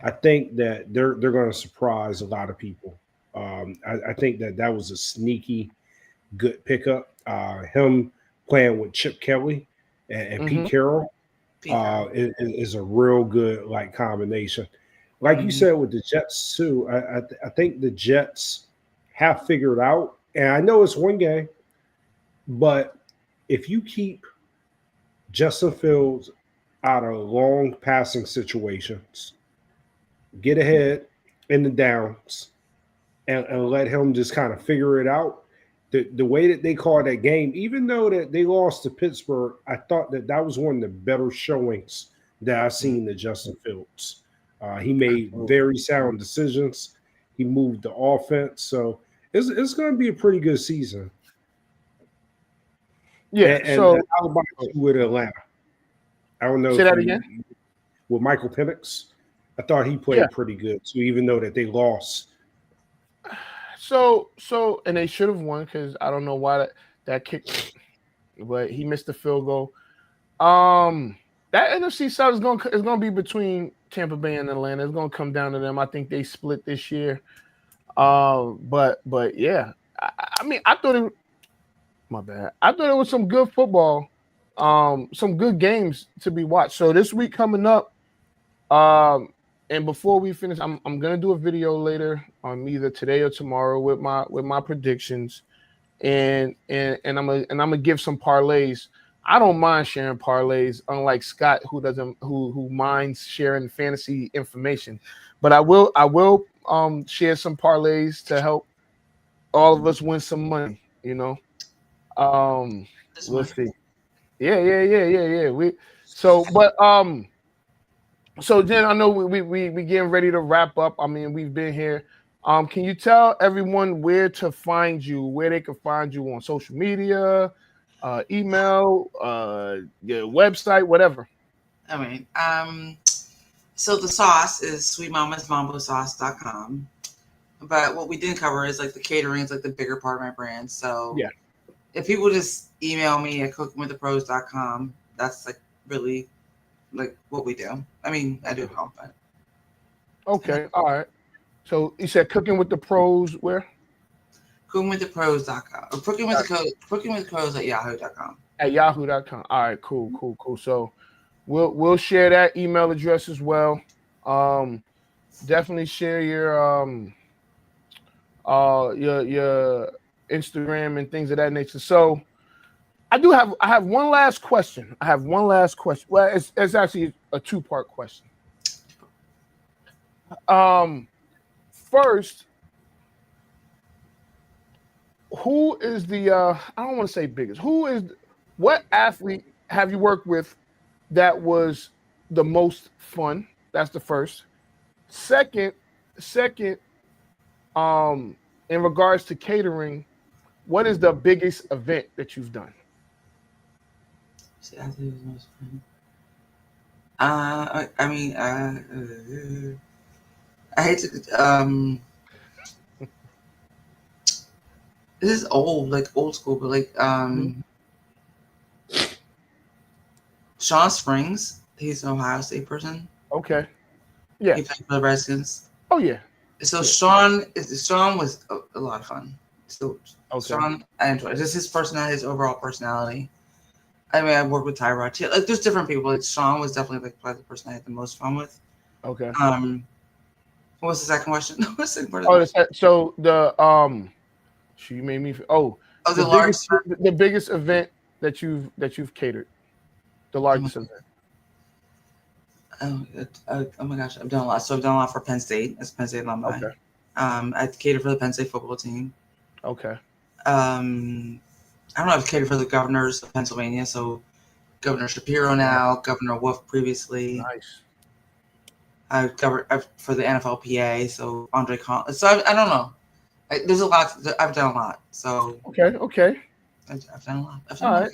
I think that they're going to surprise a lot of people. I think that was a sneaky good pickup. Him playing with Chip Kelly and Pete Carroll is a real good combination. like you said with the Jets too, I think the Jets have figured out, and I know it's one game, but if you keep Justin Fields out of long passing situations, get ahead in the downs, and let him just kind of figure it out. The way that they called that game, even though that they lost to Pittsburgh, I thought that was one of the better showings that I've seen to Justin Fields. He made very sound decisions. He moved the offense, so it's going to be a pretty good season. Yeah. And how about you with Atlanta? I don't know. Say that again. With Michael Penix, I thought he played pretty good too, even though that they lost. So, and they should have won because I don't know why that kick, but he missed the field goal. That NFC South is gonna be between Tampa Bay and Atlanta. It's gonna come down to them. I think they split this year. But yeah, I mean, I thought it. My bad. I thought it was some good football, some good games to be watched. So this week coming up, and before we finish, I'm gonna do a video later on either today or tomorrow with my predictions, and I'm gonna give some parlays. I don't mind sharing parlays, unlike Scott, who minds sharing fantasy information. But I will share some parlays to help all of us win some money. You know, we'll see. Yeah. So Jen, I know we getting ready to wrap up. I mean, we've been here. Can you tell everyone where to find you, where they can find you on social media, email, your website, whatever? I mean, so the sauce is sweetmamasmambosauce.com. But what we didn't cover is like the catering is like the bigger part of my brand. So yeah, if people just email me at cookingwiththepros.com, that's like really like what we do. I mean, I do it all, but okay, all right. So you said Cooking with the Pros where? cookingwiththepros.com or cookingwiththepros at yahoo.com. At yahoo.com. All right, cool. So we'll share that email address as well. Definitely share your Instagram and things of that nature. So I have one last question. Well, it's actually a two-part question. First, who is the I don't want to say biggest. What athlete have you worked with that was the most fun? That's the first. Second, in regards to catering, what is the biggest event that you've done? I think it was most fun. I hate to this is old school, but like Sean Springs, he's an Ohio State person. Okay. Yeah. He played for the Redskins. Oh yeah. So Sean was a lot of fun. So okay. Sean, I enjoyed just his personality, his overall personality. I mean, I worked with Tyrod too. Like, there's different people. Like Sean was definitely like probably the person I had the most fun with. Okay. What was the second question? So the you made me. The biggest event that you've catered, the largest event. Oh my gosh, I've done a lot. So I've done a lot for Penn State as Penn State alumni. Okay. I catered for the Penn State football team. Okay. I don't know. I've catered for the governors of Pennsylvania. So Governor Shapiro now, Governor Wolf previously. Nice. I've covered for the NFLPA. So Andre Collins. So I don't know. There's a lot. I've done a lot. So okay. I've done a lot. All right.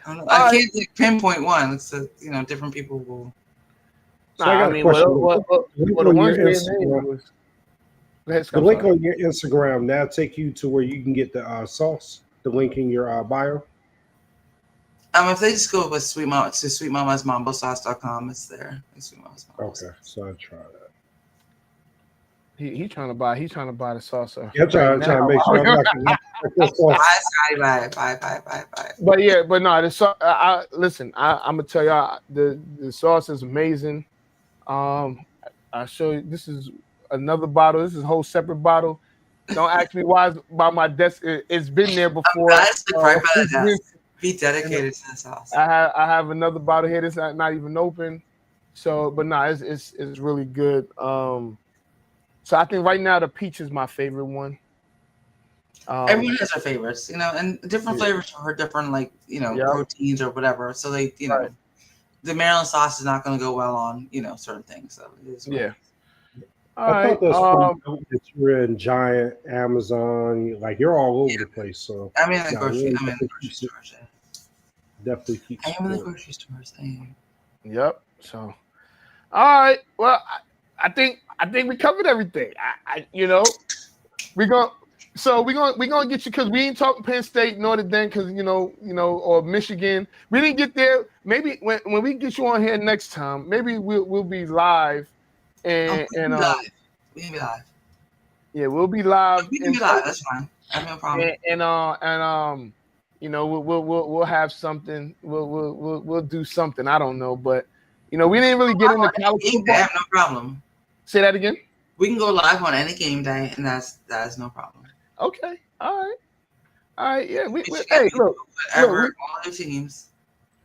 I can't pinpoint one. It's different people will. So I got a question. The link on your Instagram now take you to where you can get the sauce. The link in your bio. If they just go with sweetmamasmambosauce.com, it's there. Okay, so I try that. He's trying to buy the sauce. Yeah, I'm trying to make sure I'm not Bye. But no, listen. I'm gonna tell y'all the sauce is amazing. I show you. This is another bottle. This is a whole separate bottle. Don't ask me why it's by my desk. It's been there before. That's right by the desk. Be dedicated to this house. I have another bottle here that's not even open. So, but no, it's really good. So I think right now the peach is my favorite one. Everyone has their favorites, and different flavors for different, proteins or whatever. So they, the Maryland sauce is not going to go well on, certain things. So it is I thought that you're in Giant, Amazon, like you're all over the place. So I'm in the grocery stores. Definitely keep. I am in the grocery stores. I am. Yep. So, all right. Well, I think we covered everything. We're gonna get you because we ain't talking Penn State, Notre Dame, because or Michigan. We didn't get there. Maybe when we get you on here next time, maybe we'll be live. We can be live. Yeah, we'll be live. We can be live. That's fine. I have no problem. We'll have something. We'll do something. I don't know, but we didn't really get into college football. I have no problem. Say that again. We can go live on any game day, and that's no problem. Okay. All right. Yeah. Hey, look. All the teams.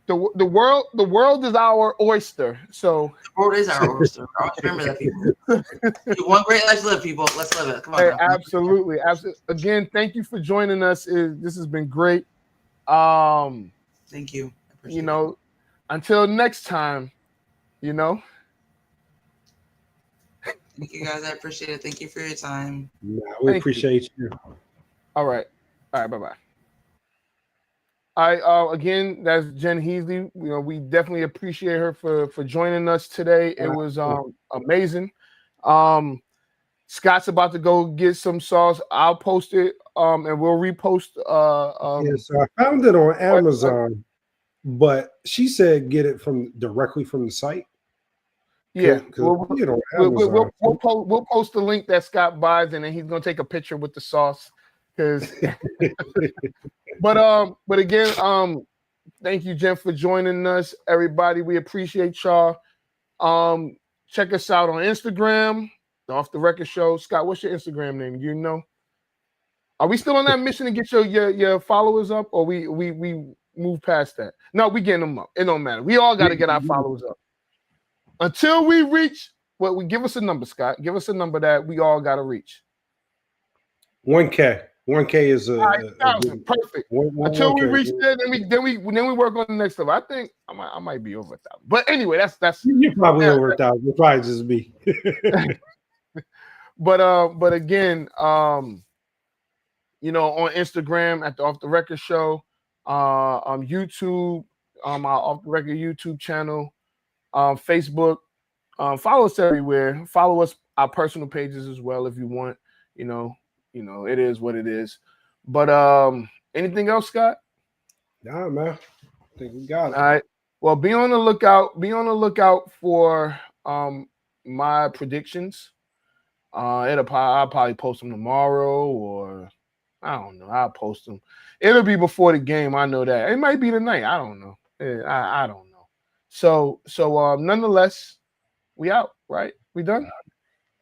The world is our oyster. So the world is our oyster. Always remember that, people. One great life to live, people. Let's live it. Come on. Hey, absolutely. Again, thank you for joining us. This has been great. Thank you. Until next time. Thank you guys. I appreciate it. Thank you for your time. Yeah, we appreciate you. All right. Bye-bye. All right. Again, that's Jen Heasley. We definitely appreciate her for joining us today. It was amazing. Scott's about to go get some sauce. I'll post it and we'll repost. So I found it on Amazon, but she said get it directly from the site. Yeah, we'll post the link that Scott buys, and then he's gonna take a picture with the sauce. But again, thank you, Jen, for joining us. Everybody, we appreciate y'all. Check us out on Instagram, the Off the Record Show. Scott, what's your Instagram name? Are we still on that mission to get your followers up, or we move past that? No, we getting them up. It don't matter. We all got to get our followers up. Until we reach, we give us a number, Scott. Give us a number that we all got to reach. 1K. 1K is a 1,000. Perfect. Until we reach there, then we work on the next level. I think I might be over 1,000. But anyway, that's you're probably over 1,000. It'll probably just me. But again, on Instagram at the Off the Record Show, on YouTube, our Off the Record YouTube channel. Facebook, follow us everywhere. Follow us our personal pages as well if you want. It is what it is. But anything else, Scott? Nah, man. I think we got it. All right. Well, be on the lookout. Be on the lookout for my predictions. I'll probably post them tomorrow, or I don't know. I'll post them. It'll be before the game. I know that. It might be tonight. I don't know. I don't know. So nonetheless, we out, right? We done?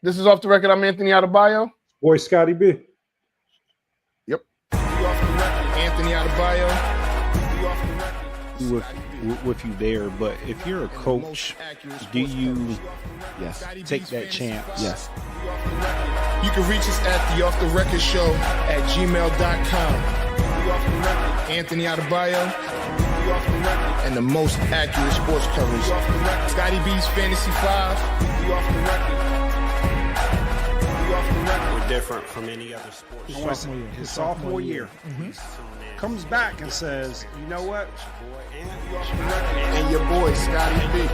This is Off the Record. I'm Anthony Adebayo. Boy, Scotty B. Yep. Anthony Adebayo. With you there, but if you're a coach, do you take that chance? Yes. You can reach us at the Off the Record Show at gmail.com. Anthony Adebayo. And the most accurate sports coverage. Scotty B's Fantasy 5. We're different from any other sports. His sophomore year. Comes back and says, you know what? And your boy, Scotty B.